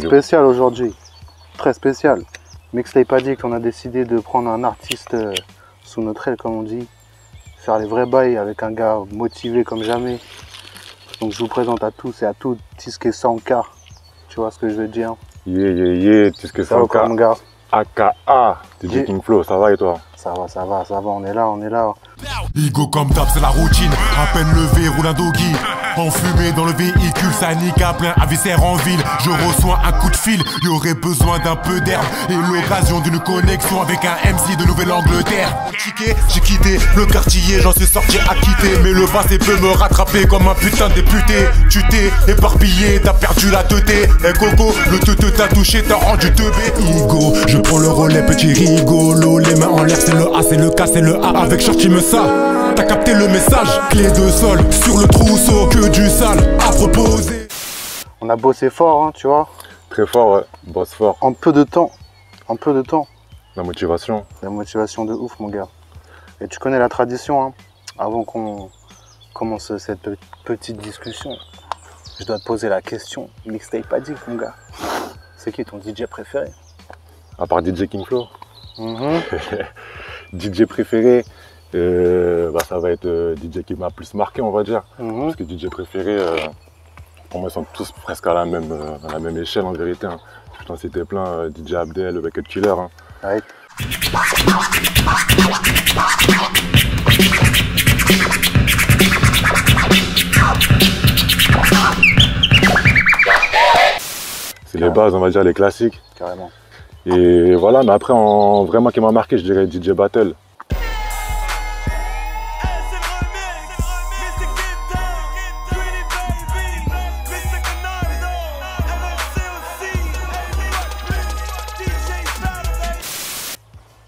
spécial aujourd'hui. Très spécial. Mixtape Addict, on a décidé de prendre un artiste sous notre aile, comme on dit. Faire les vrais bails avec un gars motivé comme jamais. Donc je vous présente à tous et à toutes Tiske Sanka. Tu vois ce que je veux dire? Yeah, Tiske Sanka. Mon gars. AKA, DJ King Flow, ça va et toi? Ça va, on est là. Igo comme d'hab, c'est la routine. À peine levé, roule un doggy. Enfumé dans le véhicule, ça nique à plein avissaire en ville. Je reçois un coup de fil, y aurait besoin d'un peu d'herbe et l'occasion d'une connexion avec un MC de Nouvelle-Angleterre. J'ai quitté le quartier, j'en suis sorti acquitté. Mais le passé peut me rattraper comme un putain de député. Tu t'es éparpillé, t'as perdu la teuté. Eh Coco, le teuteux t'a touché, t'as rendu teubé. Igo, je prends le relais, petit rigolo. Les mains en l'air, c'est le A, c'est le K, c'est le A. Avec Shorty me ça. T'as capté le message, clé de sol sur le trousseau, que du sale à proposer. On a bossé fort, hein, tu vois. Très fort, ouais. Bosse fort. En peu de temps. La motivation. La motivation de ouf, mon gars. Et tu connais la tradition, hein. Avant qu'on commence cette petite discussion, je dois te poser la question. Mixtape Addict, mon gars. C'est qui ton DJ préféré? À part DJ King Flow. DJ préféré, ça va être DJ qui m'a plus marqué, on va dire. Parce que DJ préféré, pour moi, ils sont tous presque à la même échelle en vérité. Hein. Je t'en citais plein, DJ Abdel, Bucket Killer. Hein. Ouais. C'est les bases, on va dire, les classiques. Carrément. Et voilà, mais après, vraiment qui m'a marqué, je dirais DJ Battle.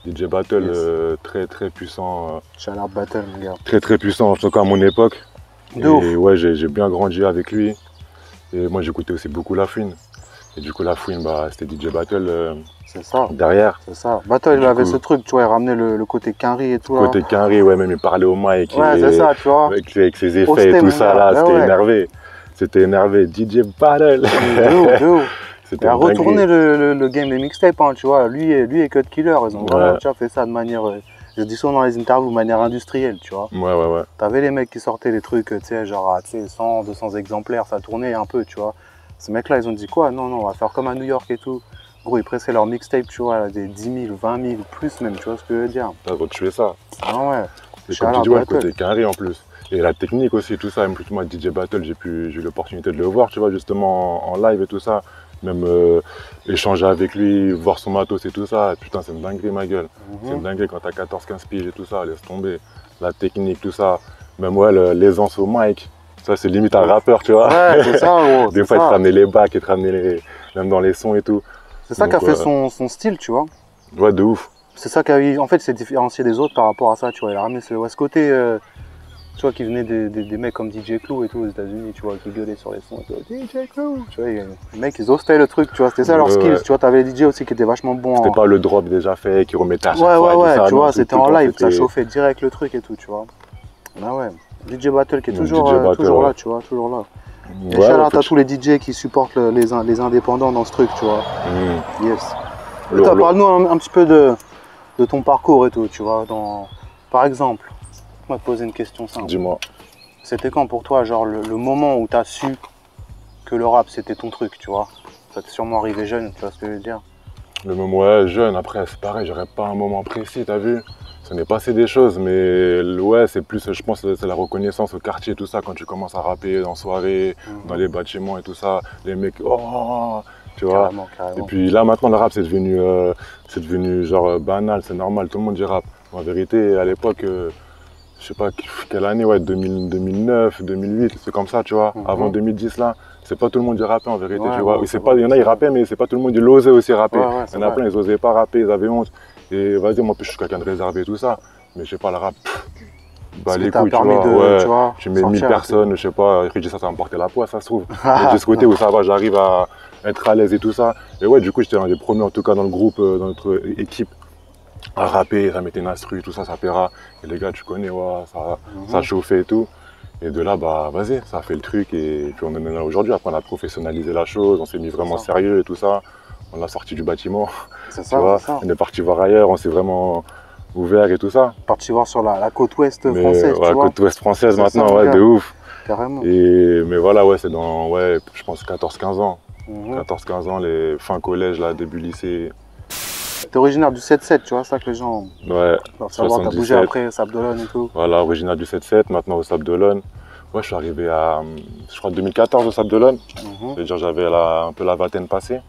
DJ Battle, très puissant. Shout-out Battle, mon gars. Très puissant, en tout cas à mon époque. De ouf. Et ouais, j'ai bien grandi avec lui. Et moi, j'écoutais aussi beaucoup La Fouine. Et du coup, La Fouine, c'était DJ Battle. C'est ça. Derrière. C'est ça. Battle, il avait ce truc, tu vois, il ramenait le côté Quinry et tout. Le côté Quinry, ouais, même il parlait au mic. Ouais, c'est ça, tu vois. Avec ses effets et tout ça, là, c'était énervé. C'était énervé. DJ Battle. De ouf. Il a retourné le game des mixtapes, hein, tu vois. Lui et Cut Killer, ils ont vraiment fait ça de manière, je dis souvent dans les interviews, de manière industrielle, tu vois. Ouais. T'avais les mecs qui sortaient des trucs, tu sais, genre 100, 200 exemplaires, ça tournait un peu, tu vois. Ces mecs-là, ils ont dit quoi? Non, on va faire comme à New York et tout. Gros, ils pressaient leur mixtape, tu vois, des 10 000, 20 000, plus même, tu vois ce que je veux dire. T'as retué ça. Ah ouais. Et comme tu dis, ouais, le côté Quinry en plus. Et la technique aussi, tout ça. Même plus moi, DJ Battle, j'ai eu l'opportunité de le voir, tu vois, justement en live et tout ça. Même échanger avec lui, voir son matos et tout ça. Putain, c'est une dinguerie, ma gueule. C'est une dinguerie quand t'as 14-15 piges et tout ça, laisse tomber. La technique, tout ça. Même ouais, l'aisance au mic. Ça, c'est limite un rappeur, tu vois. Ouais, c'est ça, gros. Des fois, il te ramenait les bacs, il te ramenait même dans les sons et tout. C'est ça qui a fait son style, tu vois. Ouais, de ouf. C'est ça qui a, en fait, s'est différencié des autres par rapport à ça, tu vois. Il a ramené ce côté, tu vois, qui venait des mecs comme DJ Clue et tout aux États-Unis, tu vois, qui gueulaient sur les sons et tout. DJ Clue, tu vois, les mecs, ils ostaient le truc, tu vois. C'était ça leur skills, tu vois. T'avais les DJ aussi qui étaient vachement bons. C'était pas le drop déjà fait, qui remettait à chaque fois. Ouais, tu vois, c'était en live, ça chauffait direct le truc et tout, tu vois. Ah ouais. DJ Battle qui est toujours là, tu vois, toujours là. Et shout-out à tous les DJ qui supportent les indépendants dans ce truc, tu vois. Yes. Parle-nous un petit peu de ton parcours et tout, tu vois. Par exemple, on va te poser une question simple. Dis-moi. C'était quand pour toi, genre, le moment où tu as su que le rap c'était ton truc, tu vois? Ça t'est sûrement arrivé jeune, tu vois ce que je veux dire? Le moment, ouais, jeune, après, c'est pareil, j'aurais pas un moment précis, t'as vu? Ça n'est passé des choses, mais ouais, c'est plus, je pense, c'est la reconnaissance au quartier, tout ça, quand tu commences à rapper en soirée, dans les bâtiments et tout ça, les mecs, oh, tu vois. Carrément. Et puis là, maintenant, le rap, c'est devenu genre banal, c'est normal, tout le monde dit rap. En vérité, à l'époque, je sais pas quelle année, ouais, 2009, 2008, c'est comme ça, tu vois. Avant 2010, là, c'est pas tout le monde qui rappait en vérité, tu vois. Il y en a, ils rappaient, mais c'est pas tout le monde qui osait aussi rapper. Il y en a plein, ils osaient pas rapper, ils avaient honte. Et vas-y, moi, je suis quelqu'un de réservé et tout ça, mais je sais pas, le rap, bah les couilles, tu vois, tu mets 1000 personnes, je sais pas, je dis ça va me porter la poisse, ça se trouve. J'ai ce côté où ça va, j'arrive à être à l'aise et tout ça. Et ouais, du coup, j'étais un des premiers, en tout cas, dans le groupe, dans notre équipe, à rapper, ça mettait une instru, tout ça, ça paiera. Et les gars, tu connais, ouais, ça chauffait et tout. Et de là, bah vas-y, ça a fait le truc et puis on en est là aujourd'hui. Après, on a professionnalisé la chose, on s'est mis vraiment sérieux et tout ça. On l'a sorti du bâtiment. C'est ça, ça. On est parti voir ailleurs, on s'est vraiment ouvert et tout ça. Parti voir sur la côte ouest française. Ouais, la côte ouest française maintenant, ouais, de ouf. Carrément. Mais voilà, ouais, c'est dans, ouais, je pense 14-15 ans. 14-15 ans, les fin collège, là, début lycée. T'es originaire du 7-7, tu vois, ça que les gens doivent savoir. T'as bougé après Sable d'Olonne et tout. Voilà, originaire du 7-7, maintenant au Sable d'Olonne. Ouais, je suis arrivé à, je crois, 2014 au Sable d'Olonne. C'est-à-dire j'avais un peu la vingtaine passée.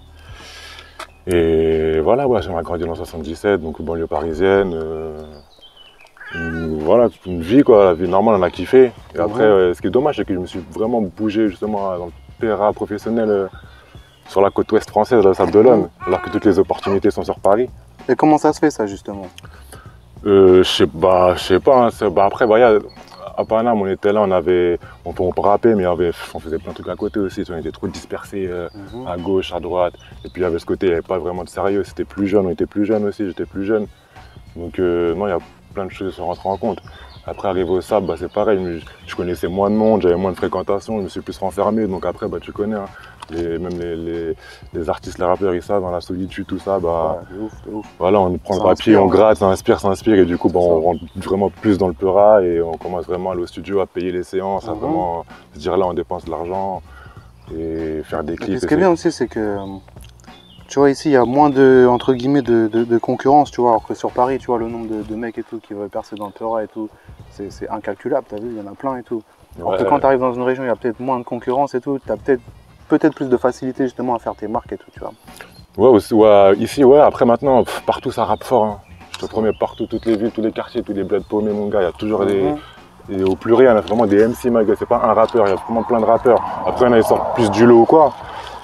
Et voilà, ouais, j'ai grandi dans 77, donc banlieue parisienne. Voilà, une vie, quoi, la vie normale, on a kiffé. Et après, ce qui est dommage, c'est que je me suis vraiment bougé justement dans le PRA professionnel sur la côte ouest française, le Sable d'Olonne, alors que toutes les opportunités sont sur Paris. Et comment ça se fait, ça, justement? Je sais pas, hein, après, bah, à Paname, on était là, on rappait, mais on faisait plein de trucs à côté aussi, on était trop dispersés à gauche, à droite. Et puis il y avait ce côté, il n'y avait pas vraiment de sérieux, c'était plus jeune, on était plus jeune aussi, j'étais plus jeune. Donc non, il y a plein de choses à se rentrer en compte. Après, arrivé au Sable, bah, c'est pareil, je connaissais moins de monde, j'avais moins de fréquentation, je me suis plus renfermé, donc après, bah, tu connais, hein, même les artistes, les rappeurs, ils savent, dans la solitude, tout ça, bah, de ouf. Voilà, on prend le papier, on gratte, ça inspire, et du coup, bah, on rentre vraiment plus dans le peura et on commence vraiment à aller au studio, à payer les séances, à vraiment se dire là, on dépense de l'argent et faire des clips. Ce qui est bien aussi, c'est que, tu vois, ici, il y a moins de, entre guillemets, de concurrence, tu vois, alors que sur Paris, tu vois, le nombre de mecs et tout qui veulent percer dans le peura et tout, c'est incalculable, t'as vu, il y en a plein et tout. Alors que quand tu arrives dans une région, il y a peut-être moins de concurrence et tout, tu as peut-être plus de facilité justement à faire tes marques et tout, tu vois. Ouais, aussi, ouais, ici, ouais, après maintenant, partout ça rappe fort, hein. Je te promets, partout, toutes les villes, tous les quartiers, tous les bleds paumés, mon gars, il y a toujours et au pluriel, il y a vraiment des MC, ma gueule, c'est pas un rappeur, il y a vraiment plein de rappeurs. Après, il y en a qui sortent plus du lot ou quoi,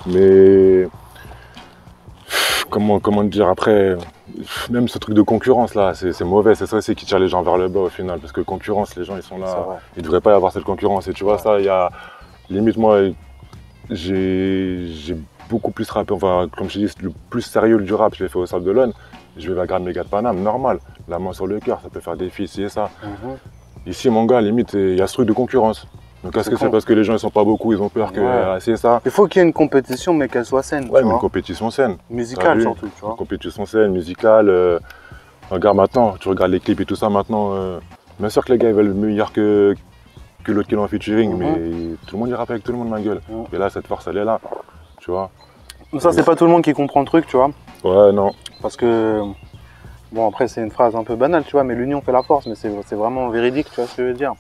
mais comment dire, après, même ce truc de concurrence là, c'est mauvais, c'est ça aussi qui tire les gens vers le bas au final, parce que concurrence, les gens ils sont là, il devrait pas y avoir cette concurrence, et tu vois ça, il y a, limite moi, j'ai beaucoup plus rappé, enfin comme je te dis, le plus sérieux du rap, je l'ai fait au Sable d'Olonne, je vais vers mes gars de Paname, normal, la main sur le cœur, ça peut faire des filles, ci et ça. Ici mon gars, limite, il y a ce truc de concurrence. Donc est-ce que c'est parce que les gens ils sont pas beaucoup, ils ont peur que c'est ça? Il faut qu'il y ait une compétition mais qu'elle soit saine. Ouais, mais une compétition saine. Musicale surtout, tu vois. Une compétition saine, musicale. Regarde maintenant, tu regardes les clips et tout ça maintenant. Bien sûr que les gars ils veulent meilleur que l'autre qui est en featuring, mais tout le monde il rappe avec tout le monde, ma gueule. Et là, cette force elle est là, tu vois. Ça, c'est pas tout le monde qui comprend le truc, tu vois. Ouais, non. Parce que, bon, après, c'est une phrase un peu banale, tu vois, mais l'union fait la force, mais c'est vraiment véridique, tu vois ce que je veux dire.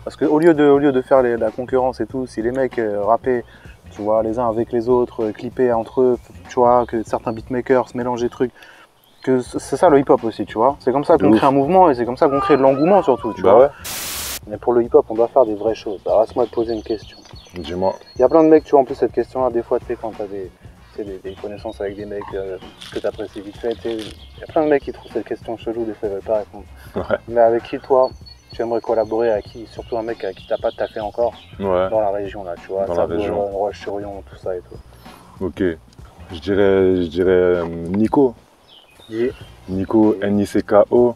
Parce qu'au lieu de faire la concurrence et tout, si les mecs rappaient, tu vois, les uns avec les autres, clippaient entre eux, tu vois, que certains beatmakers se mélangeaient des trucs, que c'est ça le hip-hop aussi, tu vois. C'est comme ça qu'on crée un mouvement et c'est comme ça qu'on crée de l'engouement surtout, tu vois. Ouais. Mais pour le hip-hop, on doit faire des vraies choses. Alors laisse-moi te poser une question. Dis-moi. Il y a plein de mecs, tu vois, en plus cette question-là, des fois, tu sais, quand tu as des connaissances avec des mecs que tu apprécies vite fait, il y a plein de mecs qui trouvent cette question chelou, des fois ils veulent pas répondre. Ouais. Mais avec qui, toi, tu aimerais collaborer, avec qui, surtout un mec avec qui t'as pas taffé encore dans la région, là, tu vois, dans la région. Roche-sur-Yon, tout ça et tout. Ok. Je dirais Nico. Nico, N-I-C-K-O.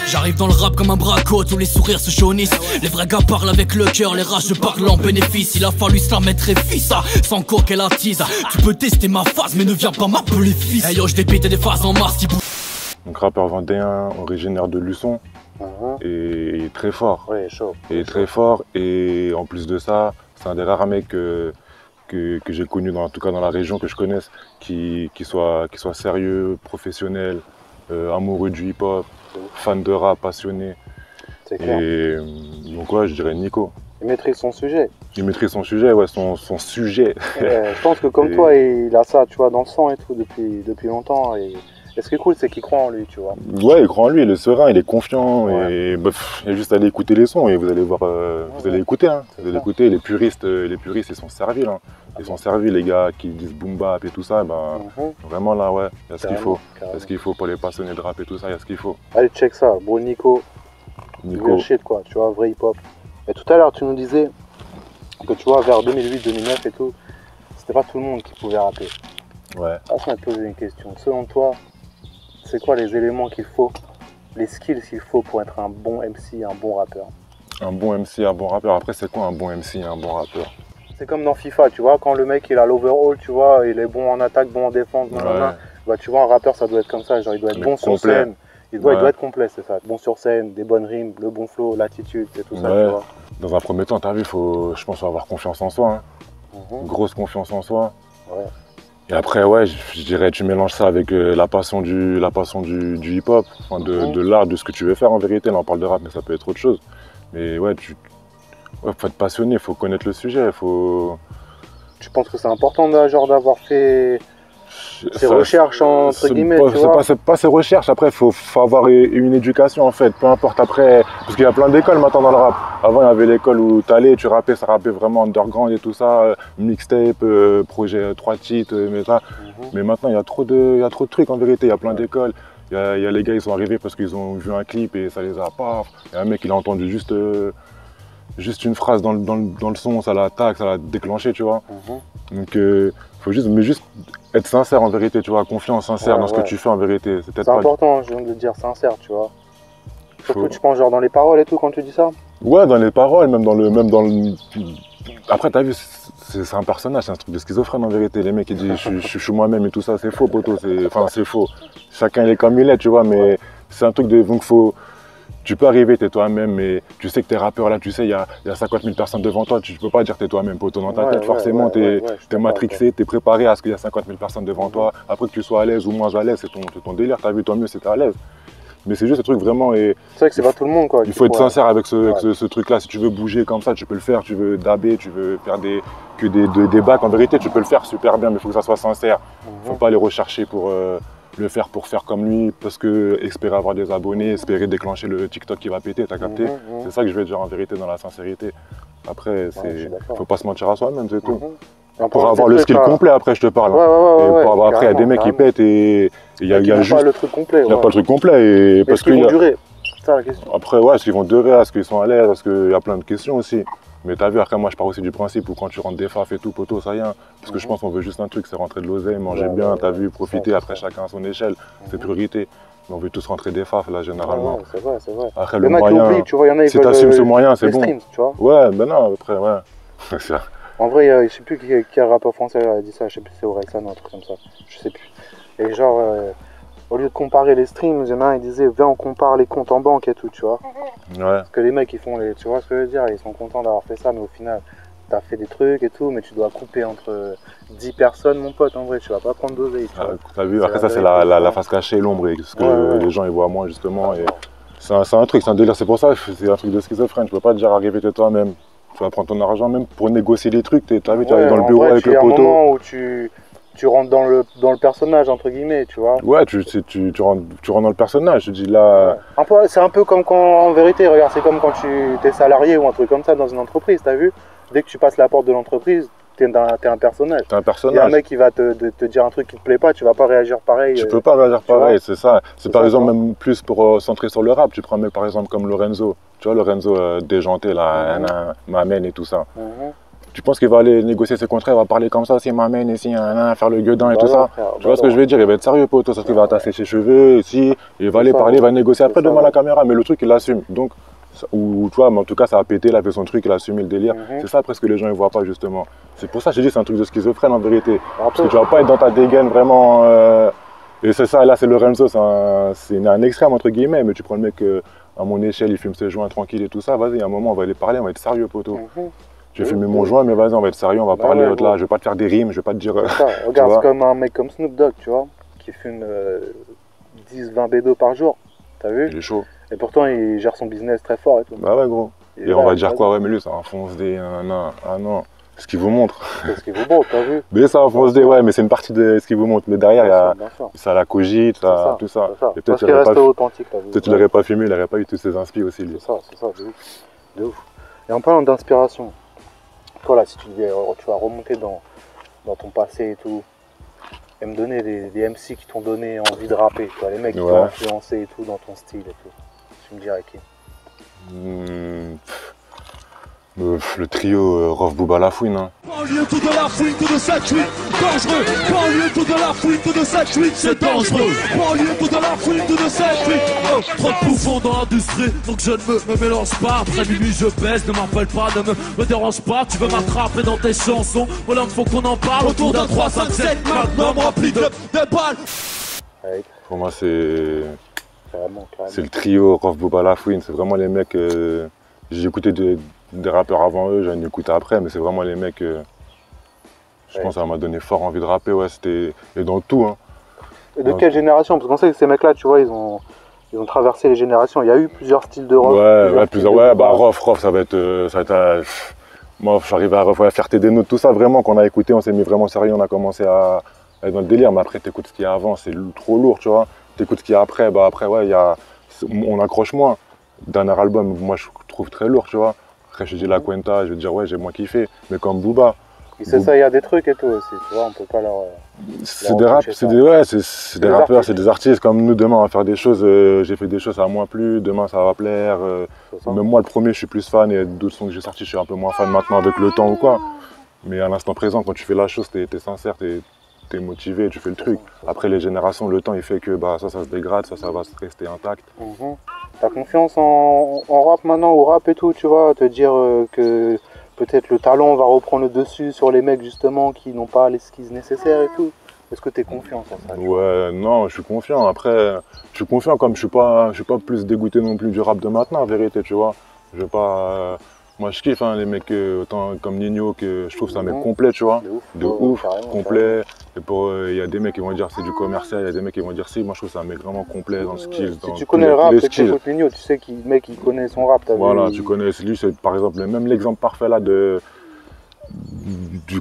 J'arrive dans le rap comme un braco, tous les sourires se jaunissent. Les vrais gars parlent avec le cœur, les rageux parlent en bénéfice. Il a fallu se la mettre et fils, sans quoi qu'elle attise. Tu peux tester ma phase, mais ne viens pas m'appeler fils. Hey yo, je débite des phases en mars qui bougent. Donc rappeur vendéen, originaire de Luçon. Et très fort. Oui, chaud. Et très fort. Et en plus de ça, c'est un des rares mecs que j'ai connu, en tout cas dans la région que je connaisse, qui soit sérieux, professionnel, amoureux du hip-hop, fan de rap, passionné. C'est clair. Et donc ouais, je dirais Nico. Il maîtrise son sujet. Il maîtrise son sujet, ouais, son sujet. Je pense que comme toi, il a ça, tu vois, dans le sang et tout depuis longtemps. Et ce qui est cool, c'est qu'il croit en lui, tu vois. Ouais, il croit en lui, il est serein, il est confiant. Et bref, il y a juste à aller écouter les sons et vous allez voir, vous allez écouter. Hein. Vous allez écouter, les puristes, ils sont servis. Hein. Ils sont servis, les gars qui disent boom bap et tout ça. Ben, vraiment là, ouais, il y a ce qu'il faut. Il y a ce qu'il faut pour les passionnés de rap et tout ça, il y a ce qu'il faut. Allez, check ça, bro, Nico. Real shit, quoi, tu vois, vrai hip-hop. Et tout à l'heure, tu nous disais que tu vois, vers 2008-2009 et tout, c'était pas tout le monde qui pouvait rapper. Ouais. Alors, je vais te poser une question. Selon toi, c'est quoi les éléments qu'il faut, les skills qu'il faut pour être un bon MC, un bon rappeur? Un bon MC, un bon rappeur. Après, c'est quoi un bon MC, un bon rappeur? C'est comme dans FIFA, tu vois, quand le mec il a l'overall, tu vois, il est bon en attaque, bon en défense, bah tu vois, un rappeur ça doit être comme ça, genre il doit être bon sur scène, il doit être complet, c'est ça, bon sur scène, des bonnes rimes, le bon flow, l'attitude, c'est tout ça, tu vois. Dans un premier temps, t'as vu, je pense, faut avoir confiance en soi, grosse confiance en soi. Et après, ouais, je dirais, tu mélanges ça avec la passion du hip-hop, enfin, de l'art, de ce que tu veux faire en vérité. Là, on parle de rap, mais ça peut être autre chose. Mais ouais, faut être passionné, il faut connaître le sujet, Tu penses que c'est important d'avoir fait ces recherches entre guillemets, c'est pas ces recherches, après il faut avoir une éducation en fait, peu importe après, parce qu'il y a plein d'écoles maintenant dans le rap. Avant il y avait l'école où t'allais, tu rappais, ça rappait vraiment underground et tout ça, mixtape, projet 3 titres, mais maintenant il y a trop de trucs en vérité, il y a plein d'écoles. Il y a les gars, ils sont arrivés parce qu'ils ont vu un clip et ça les a pas. Il y a un mec, il a entendu juste une phrase dans le son, ça l'a déclenché, tu vois. Donc, faut juste être sincère en vérité, tu vois, confiant, sincère dans ce que tu fais en vérité. C'est important, je viens de dire sincère, tu vois. Surtout, tu penses genre dans les paroles et tout quand tu dis ça? Ouais, dans les paroles, même dans le... Après, t'as vu, c'est un personnage, c'est un truc de schizophrène en vérité. Les mecs, ils disent je suis moi-même et tout ça, c'est faux, poteau. Enfin, c'est faux. Chacun, il est comme il est, tu vois, mais c'est un truc de... Donc, tu peux arriver, t'es toi-même, mais tu sais que t'es rappeur là, tu sais, il y a 50 000 personnes devant toi, tu peux pas dire t'es toi-même, poteau. Dans ta tête, forcément, t'es matrixé, t'es préparé à ce qu'il y a 50 000 personnes devant toi. Après que tu sois à l'aise ou moins à l'aise, c'est ton délire, t'as vu, tant mieux, c'est à l'aise. Mais c'est juste ce truc vraiment. C'est vrai que c'est pas tout le monde, quoi. Il faut être sincère avec ce truc-là. Si tu veux bouger comme ça, tu peux le faire. Tu veux dabber, tu veux faire des bacs, en vérité, tu peux le faire super bien, mais il faut que ça soit sincère. Faut pas aller rechercher pour. Le faire pour faire comme lui, parce que espérer avoir des abonnés, espérer déclencher le TikTok qui va péter, t'as capté? C'est ça que je veux dire en vérité dans la sincérité. Après, faut pas se mentir à soi-même, c'est tout. Pour avoir le skill complet, après je te parle. Après, il y a des mecs qui pètent et il y a juste. Pas le truc complet. Il n'y a pas le truc complet. Parce qu'ils vont durer, c'est ça la question. Après, ouais, est-ce qu'ils vont durer, est-ce qu'ils sont à l'aise, est-ce qu'il y a plein de questions aussi. Mais t'as vu, après moi je pars aussi du principe où quand tu rentres des faf et tout, poteau, ça y est. Parce que je pense qu'on veut juste un truc, c'est rentrer de l'oseille, manger bien, t'as vu, profiter, après chacun à son échelle, c'est priorité. Mais on veut tous rentrer des faf là généralement. C'est vrai, c'est vrai. Après le moyen, si t'assumes ce moyen, c'est bon. Streams, tu vois. Ouais, ben non, après, ouais. En vrai, je sais plus quel rappeur français a dit ça, je sais plus si c'est Orelsan ou un truc comme ça, je sais plus. Et genre, au lieu de comparer les streams, il y en a un, il disait, viens on compare les comptes en banque et tout, tu vois. Parce que les mecs, ils font tu vois ce que je veux dire, ils sont contents d'avoir fait ça, mais au final, t'as fait des trucs et tout, mais tu dois couper entre 10 personnes, mon pote, en vrai, tu vas pas prendre d'oseille. T'as vu, après ça, c'est la face cachée et l'ombre, ce que les gens ils voient moins, justement. Et c'est un truc, c'est un délire, c'est pour ça, c'est un truc de schizophrène, tu peux pas te dire arriver de toi-même. Tu vas prendre ton argent même pour négocier des trucs, t'as vu, tu vas aller dans le bureau avec le poteau. Il y a un moment où tu rentres dans le personnage, entre guillemets, tu vois. Ouais, tu rentres dans le personnage, je dis là... C'est un peu comme quand, en vérité, regarde, c'est comme quand tu es salarié ou un truc comme ça dans une entreprise, t'as vu? Dès que tu passes la porte de l'entreprise, t'es un personnage. T'es un personnage. Il y a un mec qui va te dire un truc qui te plaît pas, tu vas pas réagir pareil. Tu peux pas réagir pareil, c'est ça. C'est par exemple même plus pour centrer sur le rap. Tu prends un mec par exemple comme Lorenzo. Tu vois Lorenzo déjanté là, m'amène et tout ça. Tu penses qu'il va aller négocier ses contrats, il va parler comme ça, aussi m'amène ici, faire le gueudin et tout ça. Tu vois ce que je veux dire? Il va être sérieux, poteau, ça se trouve, il va tasser ses cheveux, ici, il va aller parler, il va négocier après devant la caméra, mais le truc il l'assume. Donc, ou tu vois, mais en tout cas, ça a pété, il a fait son truc, il a assumé le délire. C'est ça presque que les gens ne voient pas justement. C'est pour ça que je dis c'est un truc de schizophrène en vérité. Parce que tu vas pas être dans ta dégaine vraiment. Et c'est ça, là c'est Lorenzo, c'est un extrême entre guillemets, mais tu prends le mec à mon échelle, il fume ses joints tranquille et tout ça, vas-y, à un moment on va aller parler, on va être sérieux, poteau. Je vais fumer mon joint, mais vas-y, on va être sérieux, on va parler là, je vais pas te faire des rimes, je vais pas te dire. Regarde, c'est comme un mec comme Snoop Dogg, tu vois, qui fume 10-20 bédos par jour, t'as vu? Il est chaud. Et pourtant, il gère son business très fort et tout. Bah ouais, gros. Et on va dire quoi? Ouais, mais lui, ça enfonce des. Ah non. Ce qu'il vous montre. C'est ce qu'il vous montre, t'as vu? Mais ça enfonce des. Ouais, mais c'est une partie de ce qu'il vous montre. Mais derrière, il y a. Ça la cogite, ça, tout ça. Et peut-être qu'il reste authentique, t'as vu? Peut-être qu'il n'aurait pas fumé, il n'aurait pas eu tous ses inspi aussi, lui. C'est ça, de ouf. Et en parlant d'inspiration, toi là, si tu vas remonter dans ton passé et tout, et me donner des MC qui t'ont donné envie de rapper, tu vois, les mecs qui t'ont influencé et tout dans ton style et tout. Tu me dirais qui? Le trio Rof Booba La Fouine. Hein. Banlieue, tout de la fouine, tout de 7-8, dangereux. Banlieue, tout de la fouine, tout de 7-8, c'est dangereux. Banlieue, tout de la fouine, tout de 7-8. Oh, trop de bouffons dans l'industrie, donc je ne me mélange pas. Après minuit, je baisse, ne m'appelle pas, ne me dérange pas. Tu veux m'attraper dans tes chansons, voilà, faut qu'on en parle. Autour d'un 3-5-7, magnum rempli de balles. Pour moi, c'est le trio Rof, Booba, La Fouine. C'est vraiment les mecs. J'ai écouté des rappeurs avant eux, j'en ai écouté après, mais c'est vraiment les mecs. Je pense que ça m'a donné fort envie de rapper. Ouais, c'était dans tout. Hein. Et de quelle génération? Parce qu'on sait que ces mecs-là, tu vois, ils ont traversé les générations. Il y a eu plusieurs styles de rock. Ouais, bah Rof, ça va être. Moi, j'arrive à refaire Fierté des Nôtres, tout ça, vraiment, qu'on a écouté, on s'est mis vraiment sérieux, on a commencé à être dans le délire. Mais après, t'écoutes ce qu'il y a avant, c'est trop lourd, tu vois. T'écoutes ce qu'il y a après, bah après, ouais, on accroche moins. Dernier album, moi, je trouve très lourd, tu vois. Après, je dis La Cuenta, je veux dire, ouais, j'ai moins kiffé. Mais comme Booba. C'est ça, il y a des trucs et tout aussi, tu vois, on peut pas leur. C'est des rappeurs, c'est des rappeurs, c'est des artistes comme nous. Demain, on va faire des choses. J'ai fait des choses, ça m'a plu. Demain, ça va plaire. Même moi, le premier, je suis plus fan. Et d'autres sons que j'ai sortis, je suis un peu moins fan maintenant avec le temps ou quoi. Mais à l'instant présent, quand tu fais la chose, t'es sincère, t'es motivé, tu fais le truc. Après, les générations, le temps, il fait que bah, ça se dégrade, ça va rester intact. T'as confiance en rap maintenant, au rap et tout, tu vois, te dire que peut-être le talent va reprendre le dessus sur les mecs justement qui n'ont pas les skills nécessaires et tout. Est-ce que tu es confiant en ça? Ouais, non, je suis confiant. Après, je suis confiant comme je suis pas plus dégoûté non plus du rap de maintenant, en vérité, tu vois. Je veux pas. Moi, je kiffe hein, les mecs autant comme Nino, que je trouve ça un mec complet, tu vois. De ouf, complet. Il y a des mecs qui vont dire c'est du commercial, il y a des mecs qui vont dire si. Moi, je trouve ça un mec vraiment complet dans le skill. Si tu connais le rap, c'est que tu écoutes Nino, tu sais qu'il mec, il connaît son rap. Voilà, tu connais. Lui, c'est par exemple même l'exemple parfait là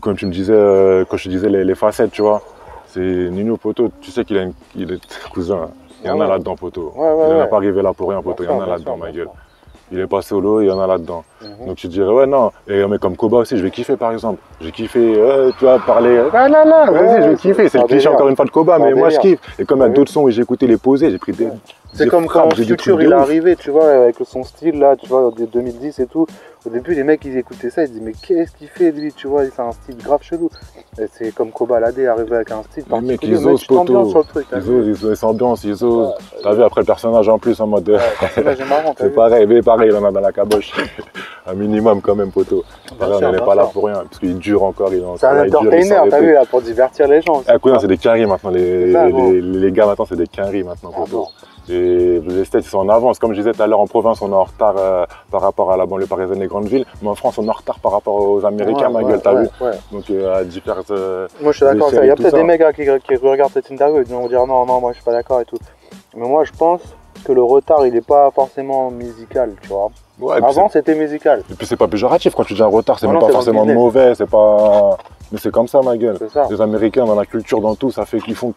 comme tu me disais, quand je te disais les facettes, tu vois. C'est Nino, poto, tu sais qu'il est cousin. Il y en a là-dedans, poto. Il n'est pas arrivé là pour rien, poto. Il y en a là-dedans, ma gueule. Il est pas solo, il y en a là-dedans. Donc tu dirais, ouais, non. Et mais comme Koba aussi, je vais kiffer par exemple. J'ai kiffé, tu vas parler, vas-y, je vais kiffer. C'est le cliché encore une fois de Koba, mais moi je kiffe. Et comme il y a d'autres sons où j'ai écouté les posés, j'ai pris des. C'est comme quand Future il est arrivé, tu vois, avec son style là, tu vois, de 2010 et tout. Au début, les mecs ils écoutaient ça, ils disaient, mais qu'est-ce qu'il fait lui, tu vois, c'est un style grave chelou. C'est comme Koba Ladé arrivé avec un style particulier. Les mecs, ils osent, poto. Ils s'ambiancent, ils osent. T'as vu après le personnage en plus en mode. C'est pareil, mais pareil, il en a dans la caboche. Un minimum quand même, poto. On n'est pas là pour rien, parce qu'il dure encore. C'est un entertainer, t'as vu, là, pour divertir les gens. C'est des quinries maintenant, les gars maintenant, c'est des quinries maintenant, poto. Et les esthètes, ils sont en avance. Comme je disais tout à l'heure, en province, on est en retard par rapport à la banlieue parisienne et grandes villes. Mais en France, on est en retard par rapport aux Américains, ma gueule, t'as vu. Donc, à différentes. Moi, je suis d'accord. Il y a peut-être des mecs qui regardent cette interview et qui vont dire non, moi, je suis pas d'accord et tout. Mais moi, je pense que le retard, il n'est pas forcément musical, tu vois. Ouais, avant, c'était musical. Et puis, c'est pas péjoratif. Quand tu dis un retard, c'est même pas forcément mauvais. C'est pas. Mais c'est comme ça, ma gueule. Les Américains, dans la culture, dans tout, ça fait qu'ils font.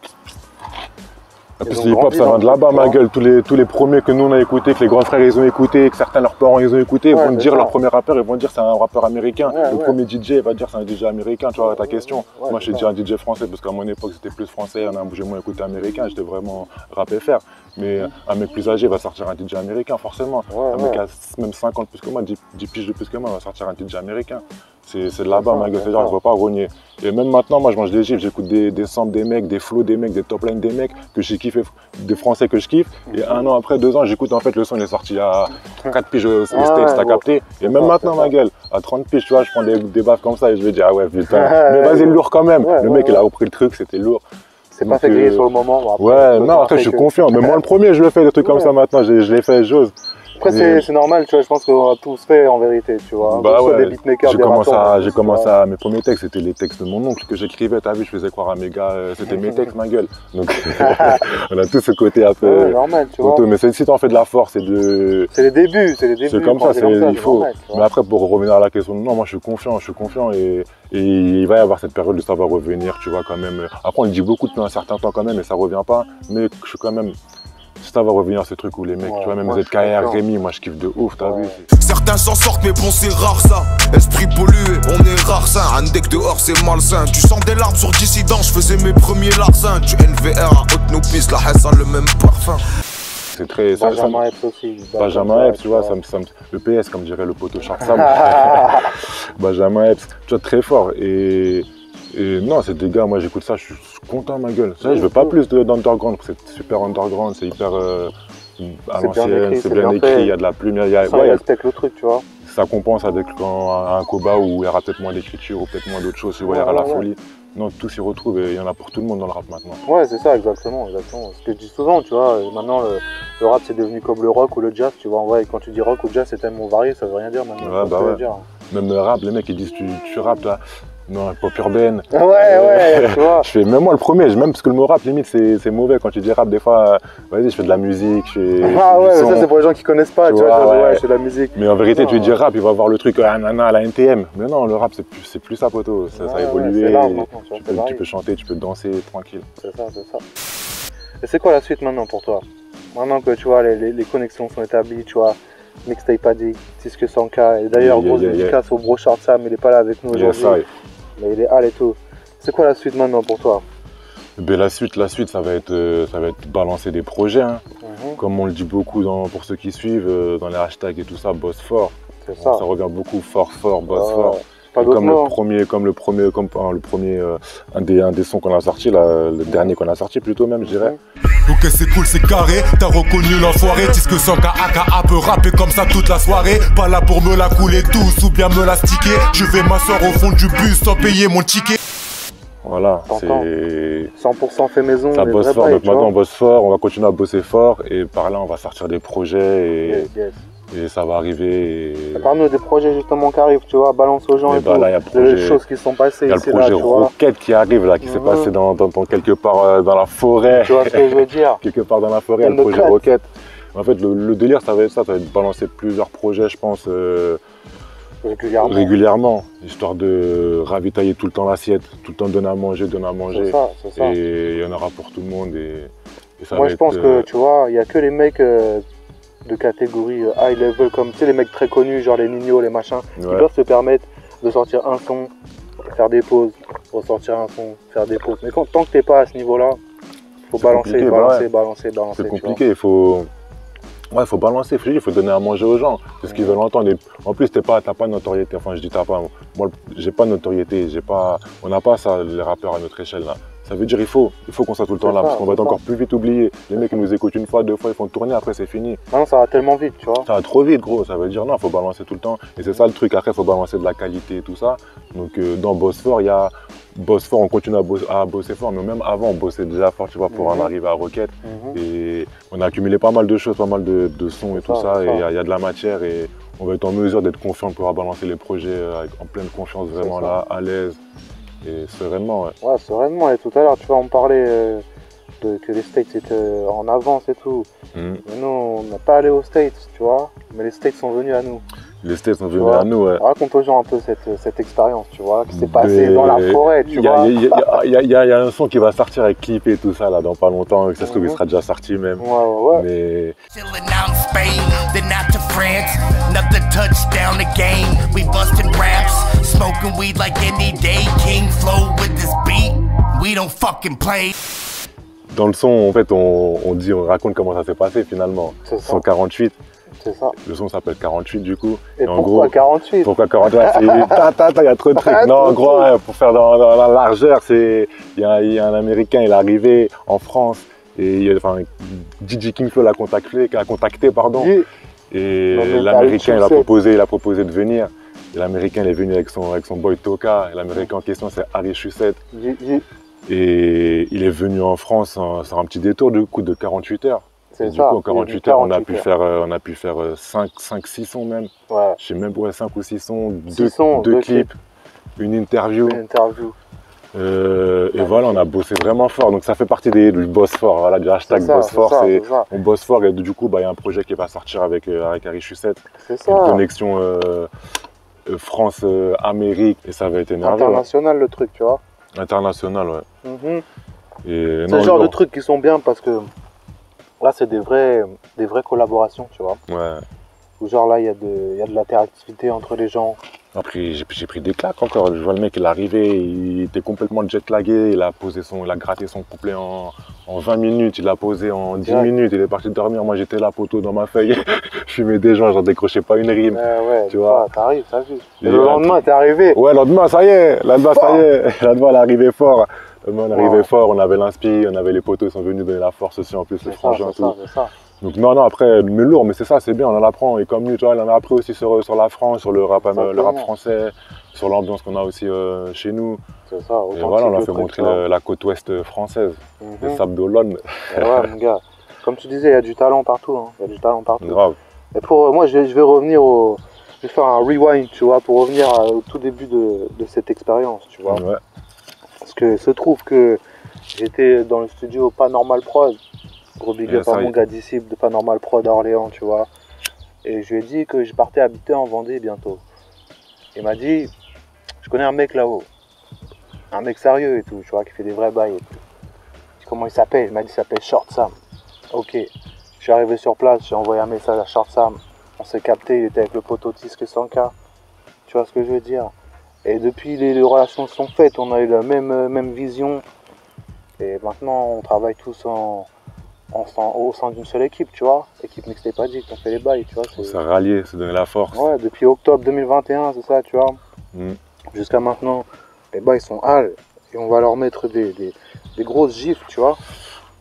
Et puis le hip-hop, ça vient de là-bas, ma gueule. Tous les premiers que nous on a écoutés, que les grands frères ils ont écoutés, que certains leurs parents ils ont écoutés, ils vont dire leur premier rappeur, ils vont dire c'est un rappeur américain. Le premier DJ il va dire c'est un DJ américain, tu vois ta question. Moi je dis un DJ français parce qu'à mon époque c'était plus français, j'ai moins écouté américain, j'étais vraiment rap FR. Mais un mec plus âgé va sortir un DJ américain forcément. Un mec qui a même 50 plus que moi, 10 piges de plus que moi va sortir un DJ américain. C'est de là-bas, ma gueule, c'est-à-dire je ne veux pas rogner. Et même maintenant, moi je mange des gifs, j'écoute des samples des mecs, des flows des mecs, des top lines des mecs que j'ai kiffé, des français que je kiffe. Et 1 an après, 2 ans, j'écoute en fait le son, il est sorti à 4 piges aux States, t'as capté. Et même maintenant, ma gueule, à 30 piges, tu vois, je prends des baffes comme ça et je vais dire ah ouais, putain. Mais vas-y, lourd quand même. Le mec, il a repris le truc, c'était lourd. C'est pas fait griller sur le moment. Après, non, après je suis confiant. Mais moi le premier, je le fais, des trucs comme ça maintenant, je l'ai fait, j'ose. Après, c'est normal, tu vois, je pense qu'on a tous fait en vérité, tu vois. Bah ouais, j'ai commencé à mes premiers textes, c'était les textes de mon oncle que j'écrivais, t'as vu, je faisais croire à mes gars, c'était mes textes, ma gueule. Donc, on a tous ce côté un peu. Ouais, normal, tu vois. Mais si t'en fais de la force et de. C'est les débuts, C'est comme ça, il faut. Normal, mais après, pour revenir à la question, non, moi je suis confiant et il va y avoir cette période où ça va revenir, tu vois, quand même. Après, on le dit beaucoup depuis un certain temps quand même et ça revient pas, mais je suis quand même. Ça va revenir ces trucs où les mecs, tu vois, même ZKR, Rémi, moi je kiffe de ouf, t'as vu. Certains s'en sortent, mais bon, c'est rare ça. Esprit pollué, on est rare ça. Un deck dehors, c'est malsain. Tu sens des larmes sur dissident, je faisais mes premiers larcins. Du NVR à haute nos pistes, la Hassan, le même parfum. c'est très... Benjamin Epps aussi. Benjamin Epps, tu vois, le PS, comme dirait le poteau Sharp Sam. Benjamin Epps, tu vois, très fort. Et non, c'est des gars, moi j'écoute ça, je suis content, ma gueule. Je veux pas plus d'underground, c'est super underground, c'est hyper à l'ancienne, c'est bien écrit, il y a de la plume, il respecte le truc, tu vois. Ça compense avec un Koba où il y aura peut-être moins d'écriture ou peut-être moins d'autres choses, il y aura la folie. Non, tout s'y retrouve et il y en a pour tout le monde dans le rap maintenant. Ouais, c'est ça, exactement. Ce que je dis souvent, tu vois, maintenant le rap c'est devenu comme le rock ou le jazz, tu vois. Ouais, quand tu dis rock ou jazz, c'est tellement varié, ça veut rien dire maintenant. Ouais, bah ouais. Même le rap, les mecs ils disent tu rappes là. Non, pop urbaine. Ouais, tu vois. Je fais, même moi le premier, même parce que le mot rap, limite, c'est mauvais. Quand tu dis rap, des fois, vas-y, je fais de la musique, Ah ouais, mais ça, c'est pour les gens qui connaissent pas, tu vois, ouais, je fais de la musique. Mais en vérité, tu dis rap, il va voir le truc, nana, à la NTM. Mais non, le rap, c'est plus ça, poteau. Ça a évolué. Tu peux chanter, tu peux danser tranquille. C'est ça, c'est ça. Et c'est quoi la suite maintenant pour toi? Maintenant que tu vois, les connexions sont établies, tu vois. Mixtape Addict, Tisque 100K. Et d'ailleurs, grosse dédicace au bro Short Sam, il est pas là avec nous aujourd'hui. Mais il est hal et tout. C'est quoi la suite maintenant pour toi? Ben la suite, ça va être balancer des projets. Hein. Comme on le dit beaucoup pour ceux qui suivent, dans les hashtags et tout ça, boss fort. C'est ça. Ça revient beaucoup, fort, boss fort. Comme le premier, un des sons qu'on a sorti, le dernier qu'on a sorti plutôt même, je dirais. Ok, c'est cool, c'est carré, t'as reconnu l'enfoiré. Tisque 100K aka peut rapper comme ça toute la soirée. Pas là pour me la couler douce ou bien me la sticker. Je vais m'asseoir au fond du bus sans payer mon ticket. Voilà, c'est 100% fait maison. Ça bosse fort, donc maintenant on bosse fort, on va continuer à bosser fort et par là on va sortir des projets et ça va arriver. Parle-nous des projets justement qui arrivent, tu vois, balance aux gens et tout. Là, des choses qui sont passées ici. Il y a le projet Roquette qui arrive là, qui s'est passé dans quelque part dans la forêt. Tu vois ce que je veux dire? Quelque part dans la forêt, il y a le projet Roquette. En fait, le délire, ça va être balancer plusieurs projets, je pense. Régulièrement, histoire de ravitailler tout le temps l'assiette, tout le temps donner à manger. C'est ça. Et il y en aura pour tout le monde. Et ça moi, je pense que, tu vois, il n'y a que les mecs de catégorie high level, comme tu sais, les mecs très connus, genre les Nino, les machins, qui peuvent se permettre de sortir un son, faire des pauses, ressortir un son, faire des pauses. Mais tant que t'es pas à ce niveau-là, il faut balancer. C'est compliqué, il faut balancer, il faut donner à manger aux gens, c'est ce qu'ils veulent entendre. Et en plus, t'as pas de notoriété, enfin je dis t'as pas, moi j'ai pas de notoriété, on n'a pas ça, les rappeurs à notre échelle là. Ça veut dire il faut qu'on soit tout le temps là, parce qu'on va être encore plus vite oublié. Les mecs qui nous écoutent une fois, deux fois, ils font tourner, après c'est fini. Non, ça va tellement vite, tu vois. Ça va trop vite, gros, ça veut dire non, il faut balancer tout le temps. Et c'est ça le truc, après il faut balancer de la qualité et tout ça. Donc dans Boss Fort, il y a Boss Fort, on continue à bosser fort, mais même avant on bossait déjà fort, tu vois, pour en arriver à Roquette. Et on a accumulé pas mal de choses, pas mal de sons et tout ça, et il y a de la matière et on va être en mesure d'être confiant pour pouvoir balancer les projets en pleine confiance, vraiment là, à l'aise. Et sereinement, ouais, sereinement. Et tout à l'heure, tu vois, on parlait que les States étaient en avance et tout. Mais nous, on n'a pas allé aux States, tu vois. Mais les States sont venus à nous. Les States sont venus à nous, ouais. Raconte aux gens un peu cette expérience, tu vois, qui s'est passée dans la forêt, tu vois. Il y a un son qui va sortir avec clip et tout ça, là, dans pas longtemps. Ça se trouve, il sera déjà sorti même. Ouais. Mais... Another touchdown the game. We bustin' raps, smoking weed like any day. King flow with this beat. We don't fucking play. Dans le son, en fait, on raconte comment ça s'est passé finalement. C'est ça. 148. C'est ça. Le son s'appelle 48 du coup. Et en pourquoi gros, 48? Pourquoi 48? Il y a trop de trucs. Non, en gros, pour faire dans la largeur, il y a un Américain, il est arrivé en France. Et DJ King Flow l'a contacté, pardon. Et l'Américain, il a proposé de venir. Et l'Américain, il est venu avec son boy Toka. Et l'Américain en question, c'est Harry Chusset. Et il est venu en France sur un petit détour du coup de 48 heures. Et du coup, en 48 heures, on a pu faire 5-6 sons même. Ouais. Je sais même pas, 5 ou 6 sons, deux clips, une interview. Et voilà, on a bossé vraiment fort. Donc ça fait partie du boss fort, voilà, du hashtag boss fort. On bosse fort et du coup, il y a un projet qui va sortir avec Harry Chusset. C'est ça. Une connexion France-Amérique et ça va être énervé. International le truc, tu vois. International, ouais. C'est le genre de trucs qui sont bien parce que là, c'est des vraies collaborations, tu vois. Ouais. Où genre là, il y a de l'interactivité entre les gens. Après, j'ai pris des claques encore. Je vois le mec, il est arrivé, il était complètement jet-lagué, il a gratté son couplet en En 20 minutes, il l'a posé en 10 minutes, il est parti dormir. Moi, j'étais là, poteau, dans ma feuille. Je fumais des joints, j'en décrochais pas une rime. Ouais, tu vois. T'arrives, t'as vu. Et le lendemain, t'es arrivé. Ouais, le lendemain, ça y est. Le lendemain, ça y est. Le lendemain, elle arrivait fort. Le lendemain, elle arrivait fort. On avait l'inspi, on avait les poteaux, ils sont venus donner la force aussi, en plus, les frangins, tout. Donc, non, après, mais lourd, mais c'est ça, c'est bien, on en apprend. Et comme lui, tu vois, il en a appris aussi sur la France, sur le rap français, sur l'ambiance qu'on a aussi chez nous. C'est ça, et voilà, on a fait montrer la côte ouest française, les Sables d'Olonne. Ouais, mon gars, comme tu disais, il y a du talent partout. Hein. Il y a du talent partout. Grave. Et pour moi, je vais revenir je vais faire un rewind, tu vois, pour revenir au tout début de cette expérience, tu vois. Ouais. Parce que se trouve que j'étais dans le studio Panormal Prod, gros big up à mon gars disciple de Panormal Prod à Orléans, tu vois. Et je lui ai dit que je partais habiter en Vendée bientôt. Il m'a dit, je connais un mec là-haut, un mec sérieux et tout, tu vois, qui fait des vrais bails et tout. Je dis, comment il s'appelle? Il m'a dit, il s'appelle Short Sam. Ok, je suis arrivé sur place, j'ai envoyé un message à Short Sam. On s'est capté, il était avec le poteau Tisque 100K. Tu vois ce que je veux dire? Et depuis, les relations sont faites, on a eu la même vision. Et maintenant, on travaille tous au sein d'une seule équipe, tu vois. Équipe Mixtape Addict, on fait les bails, tu vois. On s'est rallié, se donner la force. Ouais, depuis octobre 2021, c'est ça, tu vois. Jusqu'à maintenant, les bails sont hal. Et on va leur mettre des grosses gifles, tu vois.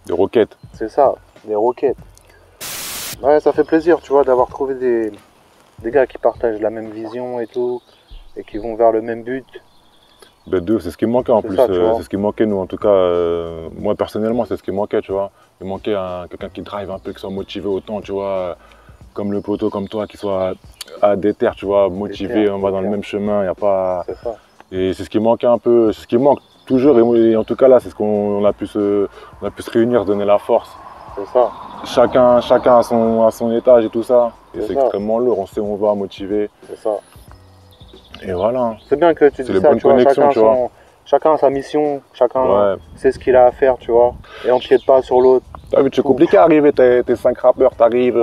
Des roquettes. C'est ça, des roquettes. Ouais, ça fait plaisir, tu vois, d'avoir trouvé des gars qui partagent la même vision et tout, et qui vont vers le même but. Ben c'est ce qui me manquait en plus, c'est ce qui manquait nous en tout cas, moi personnellement c'est ce qui me manquait, tu vois. Il manquait quelqu'un qui drive un peu, qui soit motivé autant, tu vois, comme le poteau, comme toi, qui soit à déter, tu vois, motivé, on va dans le même chemin, il n'y a pas... C'est ça. Et c'est ce qui manquait un peu, c'est ce qui manque toujours, et en tout cas là c'est ce qu'on a pu se réunir, se donner la force. C'est ça. Chacun à son étage et tout ça. Et c'est extrêmement lourd, on sait où on va, motivé. C'est ça. Et voilà. C'est bien que tu dis ça, tu vois, chacun a sa mission, chacun sait ce qu'il a à faire, tu vois. Et on ne piète pas sur l'autre. Ah, mais c'est compliqué à arriver, t'es 5 rappeurs, t'arrives,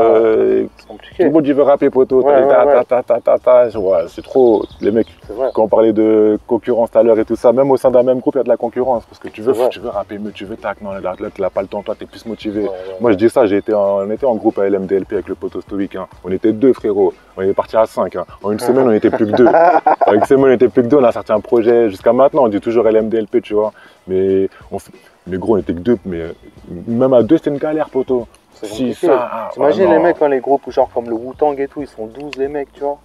c'est compliqué. Tout le monde il veut rapper poteau, c'est trop, les mecs, quand on parlait de concurrence tout à l'heure et tout ça, même au sein d'un même groupe il y a de la concurrence, parce que tu veux rapper mieux, tu veux tac, non l'athlète il n'a pas le temps, toi t'es plus motivé. Moi je dis ça, on était en groupe à LMDLP avec le poteau stoïque, hein. On était 2 frérots, on est parti à 5, hein. En une semaine on était plus que 2, en une semaine on était plus que 2, on a sorti un projet, jusqu'à maintenant on dit toujours LMDLP, tu vois, mais gros, on était que 2, mais même à 2, c'était une galère, poteau. Si, ça. T'imagines les mecs, quand les groupes, genre comme le Wu-Tang et tout, ils sont 12 les mecs, tu vois.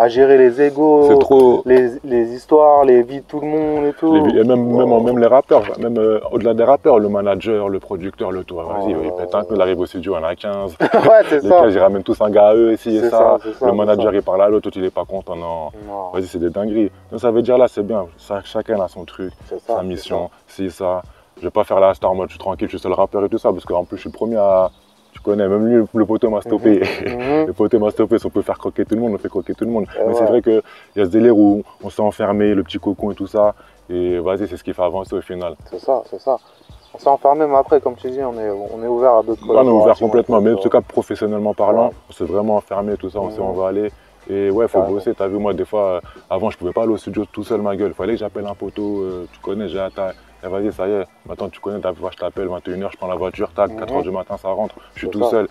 À gérer les égos, les histoires, les vies de tout le monde et tout. Et même les rappeurs, même au-delà des rappeurs, le manager, le producteur, le tour, vas-y, il pète un peu, il arrive au studio, il y en a 15. Ouais, c'est ça. 15, ils ramènent tous un gars à eux, ici et ça. Le manager, il parle à l'autre, il est pas content, non. Vas-y, c'est des dingueries. Donc ça veut dire là, c'est bien, chacun a son truc, sa mission, c'est ça. Je vais pas faire la star en mode je suis tranquille, je suis seul rappeur et tout ça, parce qu'en plus je suis le premier à... Tu connais, même lui, le poteau m'a stoppé. Le poteau m'a stoppé, si on peut faire croquer tout le monde, on fait croquer tout le monde. Mais c'est vrai qu'il y a ce délire où on s'est enfermé, le petit cocon et tout ça. Et vas-y, c'est ce qui fait avancer au final. C'est ça, c'est ça. On s'est enfermé, mais après, comme tu dis, on est ouvert à d'autres collaborations. On est ouvert complètement, mais en tout cas, professionnellement parlant, on s'est vraiment enfermé, tout ça, on sait où on va aller. Et ouais, faut bosser. T'as vu, moi, des fois, avant, je pouvais pas aller au studio tout seul, ma gueule. Fallait que j'appelle un poteau, tu connais, j'ai attaqué. Et vas-y, ça y est, maintenant tu connais, je t'appelle 21h, je prends la voiture, tac, 4h du matin, ça rentre. Je suis tout seul.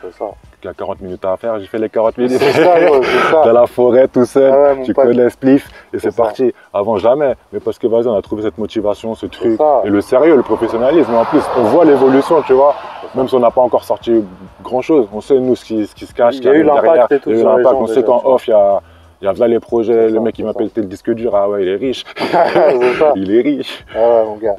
Il y a 40 minutes à faire, j'ai fait les 40 minutes. C'est ça, c'est ça. Dans la forêt, tout seul, tu connais Spliff, et c'est parti. Avant, jamais. Mais parce que vas-y, on a trouvé cette motivation, ce truc, et le sérieux, le professionnalisme. En plus, on voit l'évolution, tu vois. Même si on n'a pas encore sorti grand-chose, on sait, nous, ce qui se cache, il y a eu l'impact et tout. Il y a eu l'impact, on sait qu'en off, il y a là les projets, le mec qui m'appelle le disque dur, ah ouais, il est riche. Il est riche. Ouais, mon gars.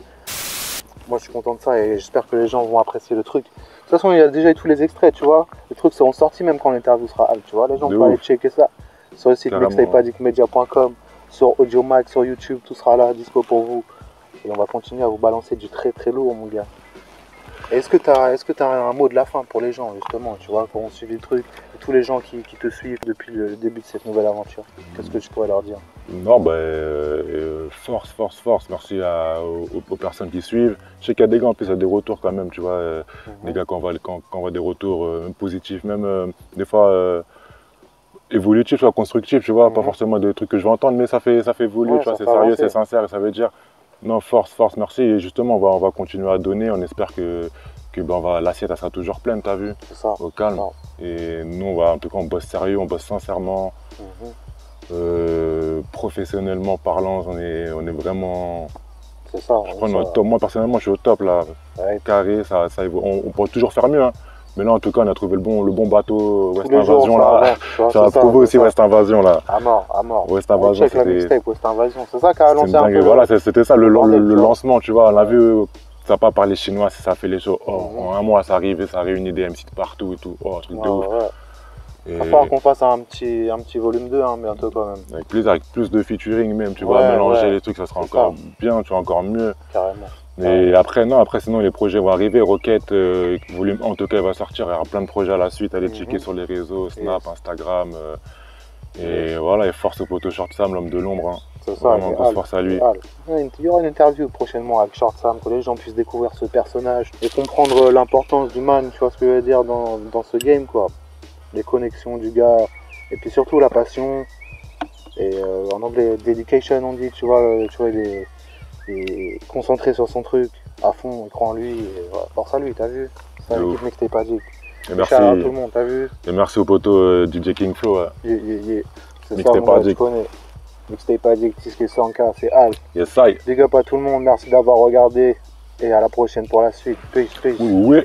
Moi je suis content de ça et j'espère que les gens vont apprécier le truc. De toute façon il y a déjà eu tous les extraits, tu vois. Les trucs seront sortis même quand l'interview sera out, tu vois. Les gens vont aller checker ça sur le site mixtapeaddictmedia.com, sur Audiomack, sur YouTube, tout sera là, dispo pour vous. Et on va continuer à vous balancer du très très lourd, mon gars. Est-ce que tu as un mot de la fin pour les gens, justement, tu vois, qui ont suivi le truc, et tous les gens qui te suivent depuis le début de cette nouvelle aventure? Qu'est-ce que tu pourrais leur dire? Non, force. Merci aux personnes qui suivent. Je sais qu'il y a des gars, en plus, il y a des retours quand même, tu vois. Des gars, quand on voit des retours positifs, même des fois évolutifs, soit constructifs, tu vois. Pas forcément des trucs que je vais entendre, mais ça fait évoluer, tu vois. C'est sérieux, c'est sincère, et ça veut dire Non, force, merci. Et justement, on va continuer à donner. On espère que l'assiette, elle sera toujours pleine, t'as vu? C'est ça. Au calme. Non. Et nous, en tout cas, on bosse sérieux, on bosse sincèrement. Professionnellement parlant, on est vraiment... C'est ça. Moi, personnellement, je suis au top, là. Ouais. Carré, on pourrait toujours faire mieux, hein. Mais là, en tout cas, on a trouvé le bon bateau West Invasion, là. Ça a prouvé aussi West Invasion, là. À mort. West Invasion, c'était... la mixtape West Invasion. C'est ça qui a lancé un peu... Voilà, c'était ça, le lancement, tu vois. On a vu... Ça n'a pas parlé chinois, ça fait les choses. En un mois, ça arrive, ça réunit des MC de partout et tout. Un truc de ouf. Il va falloir qu'on fasse un petit volume 2 hein, bientôt quand même. Avec plus de featuring même, tu vois, mélanger les trucs, ça sera encore bien, tu vois, encore mieux. Carrément. Mais après, sinon les projets vont arriver. Rocket, volume 1, en tout cas, il va sortir. Il y aura plein de projets à la suite. Allez checker sur les réseaux, Snap, Instagram. Et voilà, et force au poteau Short Sam, l'homme de l'ombre. Hein. C'est ça. Vraiment, grosse force à lui. Il y aura une interview prochainement avec Short Sam, que les gens puissent découvrir ce personnage et comprendre l'importance du man, tu vois ce que je veux dire, dans ce game, quoi. Les connexions du gars, et puis surtout la passion. Et en anglais, dedication, on dit, tu vois, il est concentré sur son truc, à fond, il croit en lui. Et voilà, force à lui, t'as vu? Ça, l'équipe Mixtape Addict. Et merci à tout le monde, t'as vu? Et merci au poteau DJ King Flow. C'est ça, mon gars, tu connais. Mixtape Addict, Tiske 100K, c'est Al. Yes, I. Big up à tout le monde, merci d'avoir regardé. Et à la prochaine pour la suite. Peace. Oui.